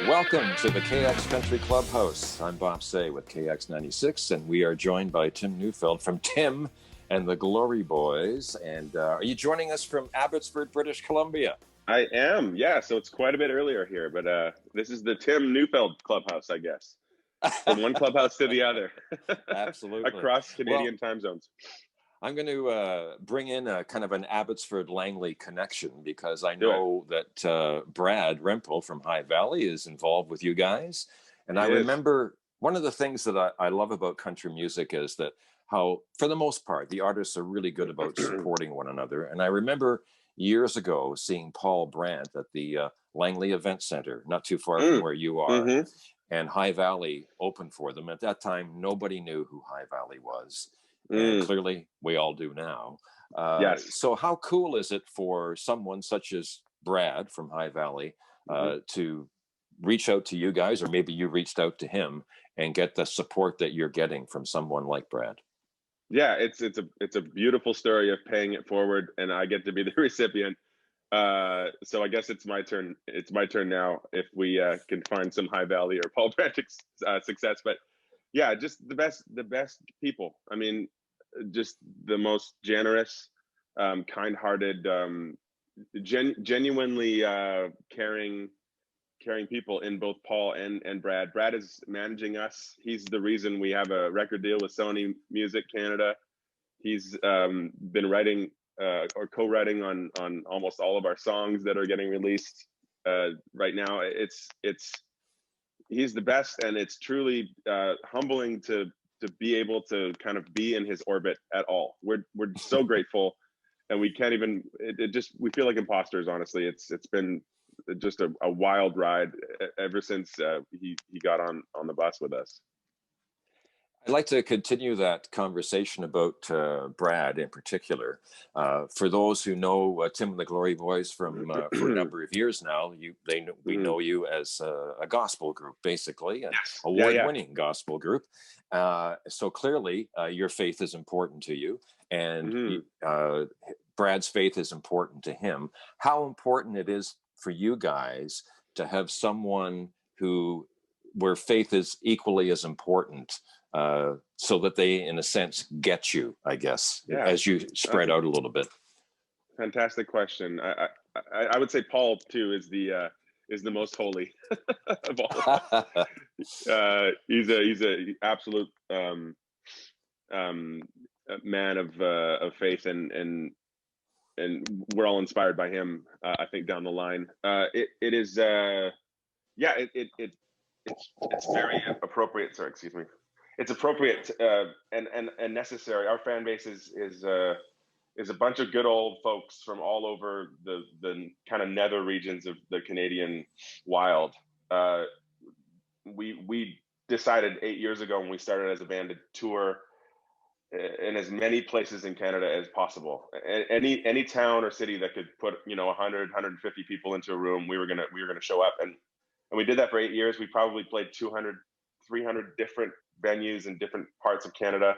Welcome to the KX Country Clubhouse. I'm Bob Saye with KX96, and we are joined by Tim Neufeld from Tim and the Glory Boys. And are you joining us from Abbotsford, British Columbia? I am, yeah. So it's quite a bit earlier here, but this is the Tim Neufeld Clubhouse, I guess. From one clubhouse to the other. Absolutely. Across Canadian time zones. I'm going to bring in a kind of an Abbotsford-Langley connection because I know that Brad Rempel from High Valley is involved with you guys. And I remember one of the things that I love about country music is that how, for the most part, the artists are really good about supporting one another. And I remember years ago seeing Paul Brandt at the Langley Event Center, not too far from where you are. Mm-hmm. And High Valley opened for them. At that time, nobody knew who High Valley was. And clearly, we all do now. Yes. So how cool is it for someone such as Brad from High Valley to reach out to you guys, or maybe you reached out to him and get the support that you're getting from someone like Brad? Yeah, it's a beautiful story of paying it forward, and I get to be the recipient. So I guess it's my turn. It's my turn now if we can find some High Valley or Paul Brandt success. But yeah, just the best people. I mean, just the most generous, kind-hearted, genuinely caring people in both Paul and Brad. Brad is managing us. He's the reason we have a record deal with Sony Music Canada. He's been writing or co-writing on almost all of our songs that are getting released right now. He's the best, and it's truly humbling to be able to kind of be in his orbit at all. We're so grateful, and we can't even. We feel like imposters. Honestly, it's been just a wild ride ever since he got on the bus with us. I'd like to continue that conversation about Brad in particular. For those who know Tim and the Glory Boys for a number of years now, we know you as a gospel group, basically, an award-winning gospel group. So clearly, your faith is important to you, and Brad's faith is important to him. How important it is for you guys to have someone where faith is equally as important, so that they, in a sense, get you, I guess, as you spread out a little bit. Fantastic question. I would say Paul too is the most holy of all. He's a absolute man of faith, and we're all inspired by him. I think down the line, it's very appropriate. Sorry, excuse me. It's appropriate and necessary. Our fan base is a bunch of good old folks from all over the kind of nether regions of the Canadian wild. We decided 8 years ago when we started as a band to tour in as many places in Canada as possible. Any town or city that could put 100, 150 people into a room, we were gonna show up, and we did that for 8 years. We probably played 200, 300 different venues in different parts of Canada.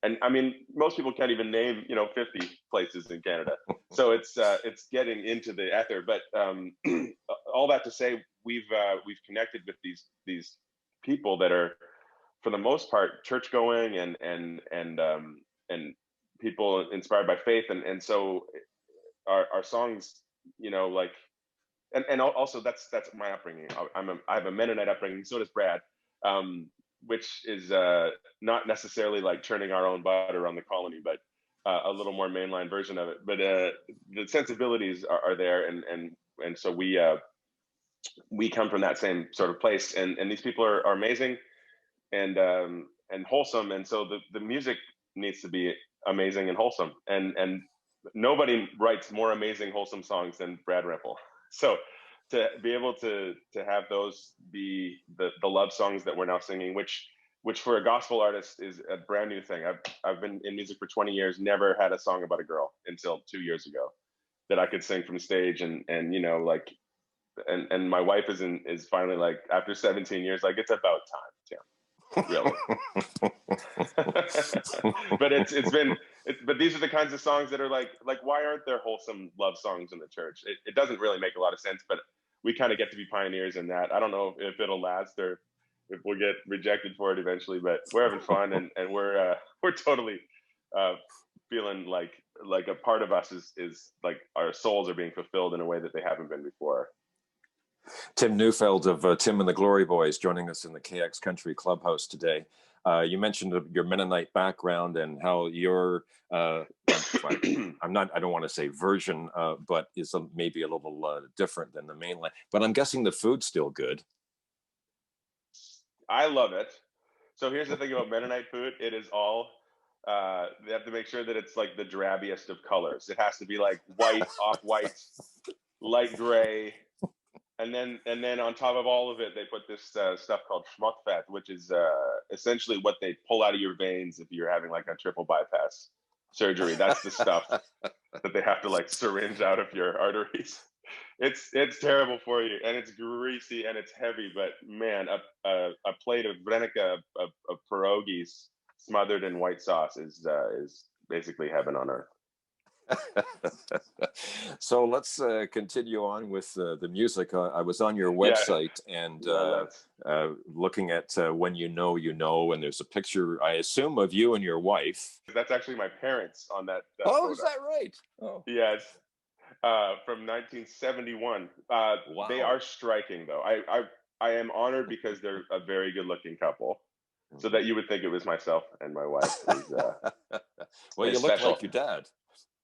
And I mean, most people can't even name, 50 places in Canada. So it's getting into the ether. But all that to say, we've connected with these people that are, for the most part, church going and people inspired by faith. And so our songs, and also that's my upbringing. I have a Mennonite upbringing. So does Brad. Which is not necessarily like churning our own butter on the colony, but a little more mainline version of it. But the sensibilities are there, and so we come from that same sort of place. And these people are amazing and wholesome, and so the music needs to be amazing and wholesome. And nobody writes more amazing, wholesome songs than Brad Rempel. So to be able to have those be the love songs that we're now singing, which for a gospel artist is a brand new thing. I've been in music for 20 years, never had a song about a girl until 2 years ago that I could sing from stage, and my wife is finally like, after 17 years, like, it's about time, Tim. Really. But these are the kinds of songs that are like, why aren't there wholesome love songs in the church? It doesn't really make a lot of sense, but we kind of get to be pioneers in that. I don't know if it'll last or if we'll get rejected for it eventually, but we're having fun, and we're totally feeling like a part of us is like our souls are being fulfilled in a way that they haven't been before. Tim Neufeld of Tim and the Glory Boys joining us in the KX Country Clubhouse today. You mentioned your Mennonite background and how your I don't want to say version, but is maybe a little different than the mainland. But I'm guessing the food's still good. I love it. So here's the thing about Mennonite food: it is all they have to make sure that it's like the drabbiest of colors. It has to be like white, off-white, light gray. And then on top of all of it, they put this stuff called schmuckfett, which is essentially what they pull out of your veins if you're having like a triple bypass surgery. That's the stuff that they have to like syringe out of your arteries. It's terrible for you, and it's greasy and it's heavy. But man, a plate of vrenica of pierogies smothered in white sauce is basically heaven on earth. So let's continue on with the music. I was on your website and looking at When You Know, and there's a picture, I assume, of you and your wife. That's actually my parents on that oh, photo. Is that right? Oh. Yes, from 1971. Wow. They are striking, though. I am honored because they're a very good-looking couple. So that you would think it was myself and my wife. Well, you look like your dad.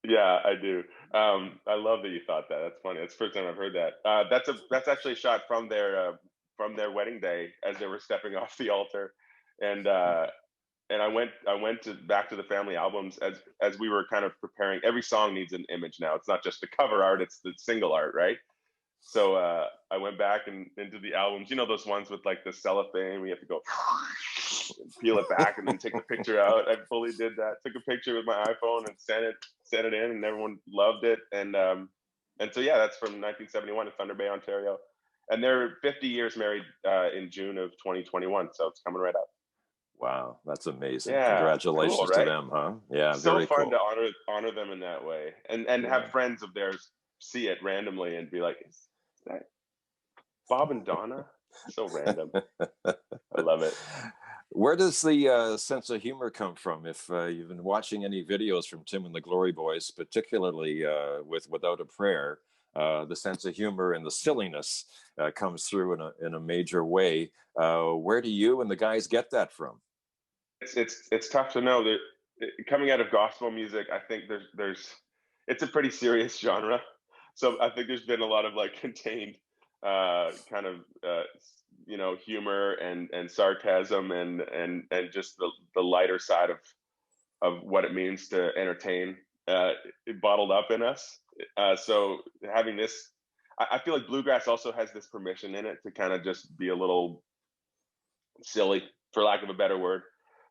Yeah, I do. I love that you thought that. That's funny. That's the first time I've heard that. That's actually a shot from their wedding day as they were stepping off the altar, and I went back to the family albums as we were kind of preparing. Every song needs an image now. It's not just the cover art; it's the single art, right? So I went back and into the albums. You know those ones with like the cellophane. We have to go and peel it back and then take the picture out. I fully did that. Took a picture with my iPhone and sent it in, and everyone loved it. And so yeah, that's from 1971 in Thunder Bay, Ontario. And they're 50 years married in June of 2021. So it's coming right up. Wow, that's amazing. Yeah, congratulations cool, right? to them, huh? Yeah, so very fun cool. to honor them in that way, and have friends of theirs see it randomly and be like, is that Bob and Donna? So random. I love it. Where does the sense of humor come from? If you've been watching any videos from Tim and the Glory Boys, particularly with Without a Prayer, the sense of humor and the silliness comes through in a major way. Where do you and the guys get that from? It's tough to know that coming out of gospel music, I think it's a pretty serious genre. So I think there's been a lot of like contained kind of humor and sarcasm and just the lighter side of what it means to entertain bottled up in us. So having this, I feel like bluegrass also has this permission in it to kind of just be a little silly, for lack of a better word.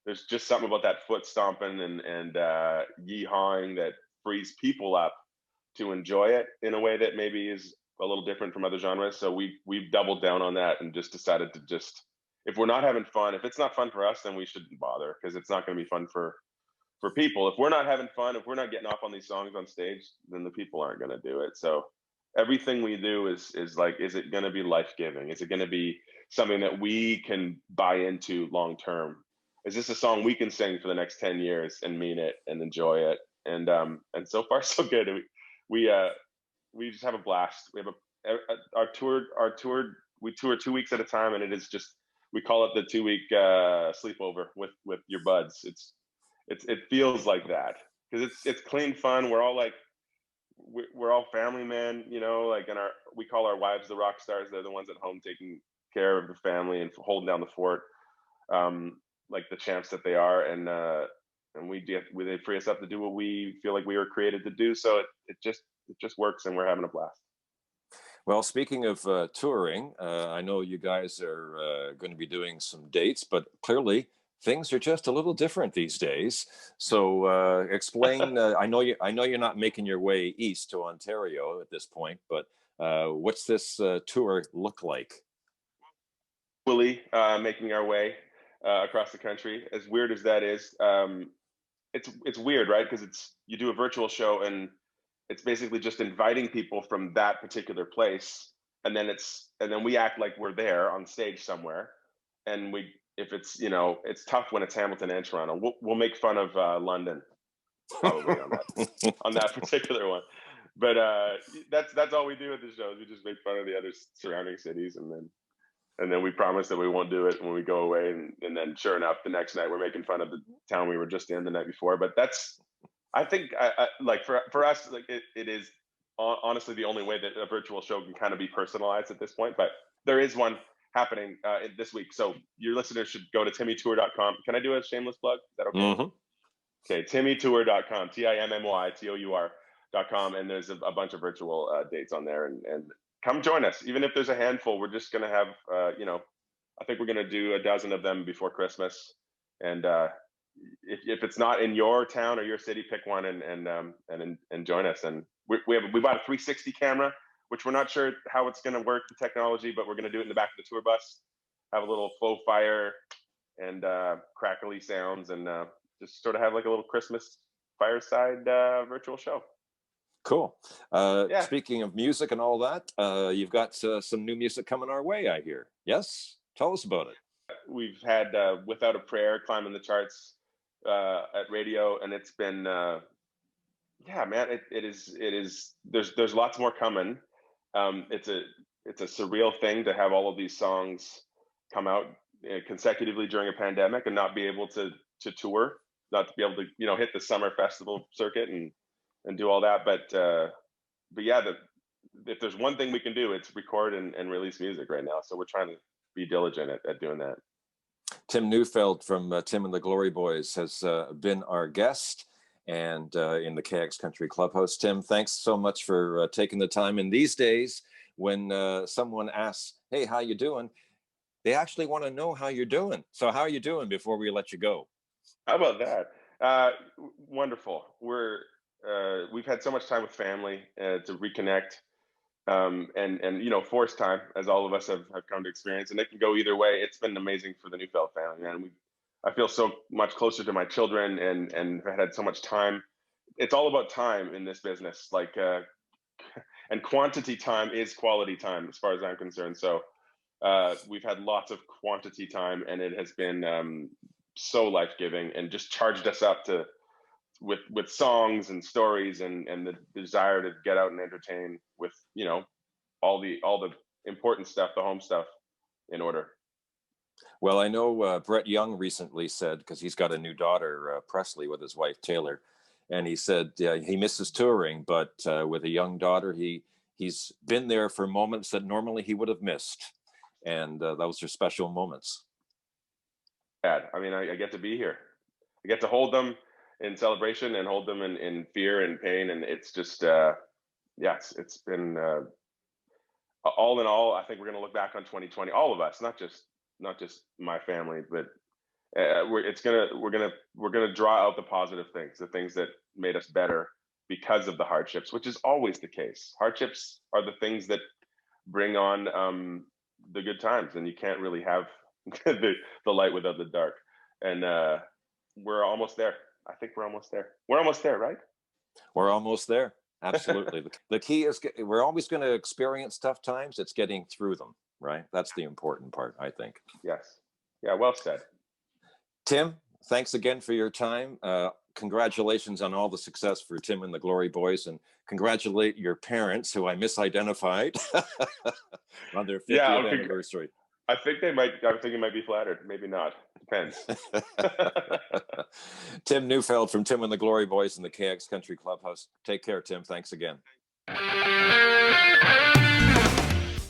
There's just something about that foot stomping and yee-hawing that frees people up to enjoy it in a way that maybe is a little different from other genres. So we've doubled down on that and just decided to if we're not having fun, if it's not fun for us, then we shouldn't bother, because it's not going to be fun for people. If we're not having fun, if we're not getting off on these songs on stage, then the people aren't going to do it. So everything we do is like, is it going to be life-giving? Is it going to be something that we can buy into long term? Is this a song we can sing for the next 10 years and mean it and enjoy it? And so far so good. We just have a blast. We have we tour 2 weeks at a time, and it is just, we call it the 2-week sleepover with your buds. It feels like that because it's clean fun. We're all like, we're all family men, like, and we call our wives the rock stars. They're the ones at home taking care of the family and holding down the fort, like the champs that they are. And they free us up to do what we feel like we were created to do. So it just works, and we're having a blast. Well, speaking of touring, I know you guys are going to be doing some dates, but clearly things are just a little different these days. So explain. I know you're not making your way east to Ontario at this point, but what's this tour look like? Fully making our way across the country. As weird as that is, it's weird, right? Because you do a virtual show, and it's basically just inviting people from that particular place and then we act like we're there on stage somewhere, and if it's, it's tough when it's Hamilton and Toronto. We'll make fun of London probably on that particular one. But that's all we do at the shows. We just make fun of the other surrounding cities, and then we promise that we won't do it when we go away. And then sure enough, the next night we're making fun of the town we were just in the night before. But that's, I think, like for us, like it is honestly the only way that a virtual show can kind of be personalized at this point. But there is one happening this week, so your listeners should go to timmytour.com. Can I do a shameless plug? Is that okay? Mm-hmm. Okay, timmytour.com, timmytour.com, and there's a bunch of virtual dates on there, and come join us. Even if there's a handful, we're just gonna have, I think we're gonna do a dozen of them before Christmas, and if it's not in your town or your city, pick one and join us. And we bought a 360 camera, which we're not sure how it's gonna work, the technology, but we're gonna do it in the back of the tour bus, have a little faux fire and crackly sounds, and just sort of have like a little Christmas fireside virtual show. Cool. Speaking of music and all that, you've got some new music coming our way, I hear. Yes? Tell us about it. We've had Without a Prayer climbing the charts at radio, and it's been, yeah, man, it is, there's lots more coming. It's a surreal thing to have all of these songs come out consecutively during a pandemic and not be able to tour, not to be able to, hit the summer festival circuit and do all that. But yeah, if there's one thing we can do, it's record and release music right now. So we're trying to be diligent at doing that. Tim Neufeld from Tim and the Glory Boys has been our guest, and in the KX Country Clubhouse. Tim, thanks so much for taking the time. And these days, when someone asks, hey, how you doing? They actually want to know how you're doing. So how are you doing before we let you go? How about that? Wonderful. We've had so much time with family to reconnect, and forced time, as all of us have come to experience, and it can go either way. It's been amazing for the Neufeld family, man. I feel so much closer to my children, and had so much time. It's all about time in this business, like, and quantity time is quality time, as far as I'm concerned. So we've had lots of quantity time, and it has been so life-giving, and just charged us up with songs and stories, and the desire to get out and entertain with all the important stuff, the home stuff, in order. Well, I know Brett Young recently said, because he's got a new daughter, Presley, with his wife Taylor, and he said he misses touring, but with a young daughter, he's been there for moments that normally he would have missed, and those are special moments. I mean, I get to be here. I get to hold them in celebration and hold them in fear and pain, and it's just it's been all in all. I think we're going to look back on 2020, all of us, not just my family, but we're gonna draw out the positive things, the things that made us better because of the hardships, which is always the case. Hardships are the things that bring on the good times, and you can't really have the light without the dark. And we're almost there. I think we're almost there. We're almost there, right? We're almost there. Absolutely. The key is we're always going to experience tough times. It's getting through them, right? That's the important part, I think. Yes. Yeah, well said. Tim, thanks again for your time. Congratulations on all the success for Tim and the Glory Boys, and congratulate your parents, who I misidentified, on their 50th anniversary. I think they might be flattered. Maybe not. Depends. Tim Neufeld from Tim and the Glory Boys in the KX Country Clubhouse. Take care, Tim. Thanks again.